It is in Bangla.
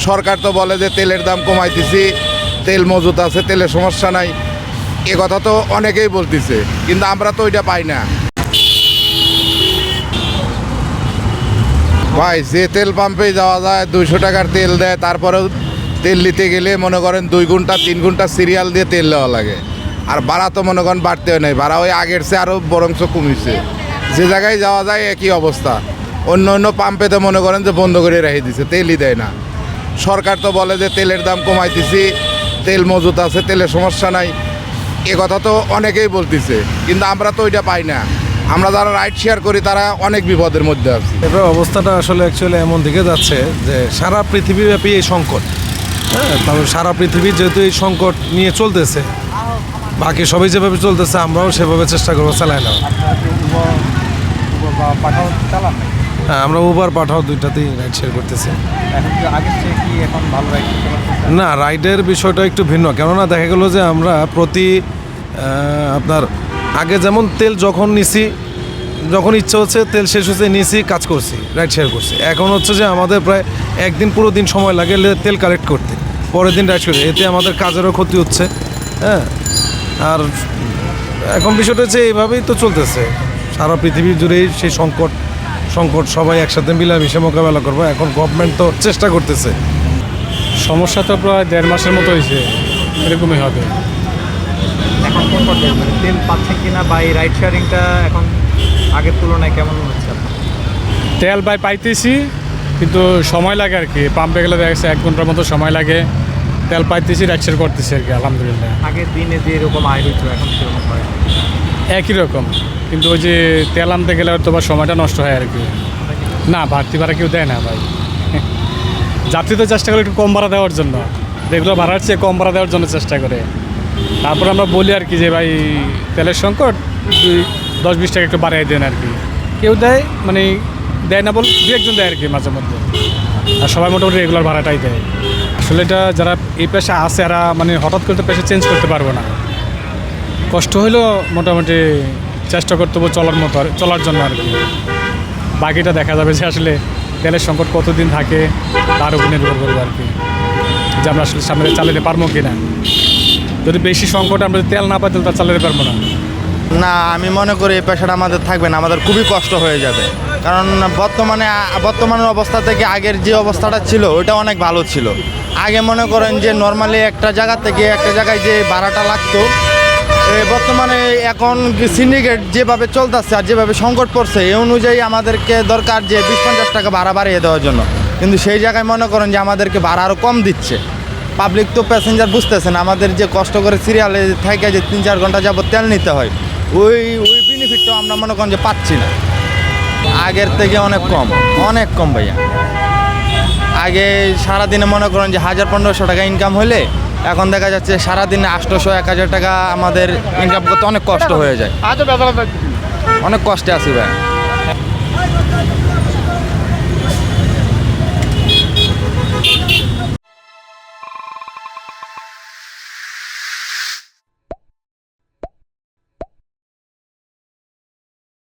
সরকার তো বলে যে তেলের দাম কমাইতেছি, তেল মজুত আছে, তেলের সমস্যা নাই, এ কথা তো অনেকেই বলতেছে, কিন্তু আমরা তো ওইটা পাই না। ভাই যে তেল পাম্পে যাওয়া যায় 200 টাকার তেল দেয়, তারপরেও তেল নিতে গেলে মনে করেন 2 ঘন্টা 3 ঘন্টা সিরিয়াল দিয়ে তেল দেওয়া লাগে। আর ভাড়া তো মনে করেন বাড়তেও নেই, ভাড়া ওই আগের চেয়ে আরও বরঞ্চ কমিছে। যে জায়গায় যাওয়া যায় একই অবস্থা। অন্য অন্য পাম্পে তো মনে করেন যে বন্ধ করে রেখে দিছে, তেলই দেয় না। সরকার তো বলে যে তেলের দাম কমাইতেছি, তেল মজুত আছে, তেলের সমস্যা নাই, এ কথা তো অনেকেই বলতেছে, কিন্তু আমরা তো ওইটা পাই না। আমরা যারা রাইড শেয়ার করি তারা অনেক বিপদের মধ্যে আছি। এবার অবস্থাটা আসলে অ্যাকচুয়ালি এমন দিকে যাচ্ছে যে সারা পৃথিবীব্যাপী এই সংকট, হ্যাঁ, তারপরে সারা পৃথিবী যেহেতু এই সংকট নিয়ে চলতেছে, বাকি সবাই যেভাবে চলতেছে আমরাও সেভাবে চেষ্টা করবো চালাই না। হ্যাঁ, আমরা উবার পাঠাও দুইটাতেই রাইড শেয়ার করতেছি। না, রাইডের বিষয়টা একটু ভিন্ন, কেননা দেখা গেলো যে আমরা প্রতি আপনার আগে যেমন তেল যখন নিছি, যখন ইচ্ছা হচ্ছে তেল শেষ হচ্ছে নিয়েছি, কাজ করছি, রাইড শেয়ার করছি। এখন হচ্ছে যে আমাদের প্রায় একদিন পুরো দিন সময় লাগে তেল কালেক্ট করতে, পরের দিন রাইড করতে, এতে আমাদের কাজেরও ক্ষতি হচ্ছে। হ্যাঁ, আর এখন বিষয়টা হচ্ছে এইভাবেই তো চলতেছে সারা পৃথিবী জুড়েই সেই সংকট সবাই একসাথে মিলেমিশে মোকাবেলা করবো। এখন গভর্নমেন্ট তো চেষ্টা করতেছে। সমস্যা তো প্রায় 1.5 মাসের মতো হয়েছে, এরকমই হবে। এখন কোন পর্যায়ে তেল পাচ্ছেন কিনা বা এই রাইড শেয়ারিংটা এখন আগের তুলনায় কেমন হচ্ছে? তেল পাইতেছি, কিন্তু সময় লাগে আর কি। পাম্পে গেলে দেখা যাচ্ছে 1 ঘন্টার মতো সময় লাগে। তেল পাইতেছি, রাইড শেয়ার করতেছি আর কি, আলহামদুলিল্লাহ। আগের দিনে যে এরকম আয় হইতো এখন সেরকম হয়? একই রকম, কিন্তু ওই যে তেল আনতে গেলে হয়তো বা সময়টা নষ্ট হয় আর কি। না, বাড়তি ভাড়া কেউ দেয় না ভাই। যাত্রী তো চেষ্টা করে একটু কম ভাড়া দেওয়ার জন্য, রেগুলার ভাড়ার চেয়ে কম ভাড়া দেওয়ার জন্য চেষ্টা করে। তারপর আমরা বলি আর কি যে ভাই তেলের সংকট, 10-20 টাকা একটু বাড়াই দেন আর কি। কেউ দেয়, মানে দেয় না বল, 2-1 দেয় আর কি মাঝে মধ্যে। আর সবাই মোটামুটি রেগুলার ভাড়াটাই দেয়। আসলে এটা যারা এই পেশা আছে এরা মানে হঠাৎ করে তো পেশা চেঞ্জ করতে পারবো না। কষ্ট হইলেও মোটামুটি চেষ্টা করতে হবে চলার জন্য আর কি। বাকিটা দেখা যাবে যে আসলে তেলের সংকট কতদিন থাকে তার উপর নির্ভর করবো আর কি, যে আমরা আসলে সামনে চালাতে পারবো কি না। যদি বেশি সংকট আমরা তেল না পাই তাহলে তা চালাতে পারবো না। না, আমি মনে করি এই পেশাটা আমাদের থাকবে না, আমাদের খুবই কষ্ট হয়ে যাবে। কারণ বর্তমানের অবস্থা থেকে আগের যে অবস্থাটা ছিল ওইটা অনেক ভালো ছিল। আগে মনে করেন যে নর্মালি একটা জায়গা থেকে একটা জায়গায় যে ভাড়াটা লাগতো, বর্তমানে এখন সিন্ডিকেট যেভাবে চলতেছে আর যেভাবে সংকট পড়ছে এই অনুযায়ী আমাদেরকে দরকার যে 20-50 টাকা ভাড়া বাড়িয়ে দেওয়ার জন্য, কিন্তু সেই জায়গায় মনে করেন যে আমাদেরকে ভাড়া আরও কম দিচ্ছে। পাবলিক তো প্যাসেঞ্জার বুঝতেছেন, আমাদের যে কষ্ট করে সিরিয়ালে থেকে যে 3-4 ঘন্টা যাবত তেল নিতে হয়, ওই বেনিফিটটাও আমরা মনে করেন যে পাচ্ছি না। আগের থেকে অনেক কম ভাইয়া। আগে সারাদিনে মনে করেন যে 1000-1500 টাকা ইনকাম হলে এখন দেখা যাচ্ছে সারাদিনে 800-1000 টাকা আমাদের ইনকাম করতে অনেক কষ্ট হয়ে যায়। অনেক কষ্টে আছি ভাই।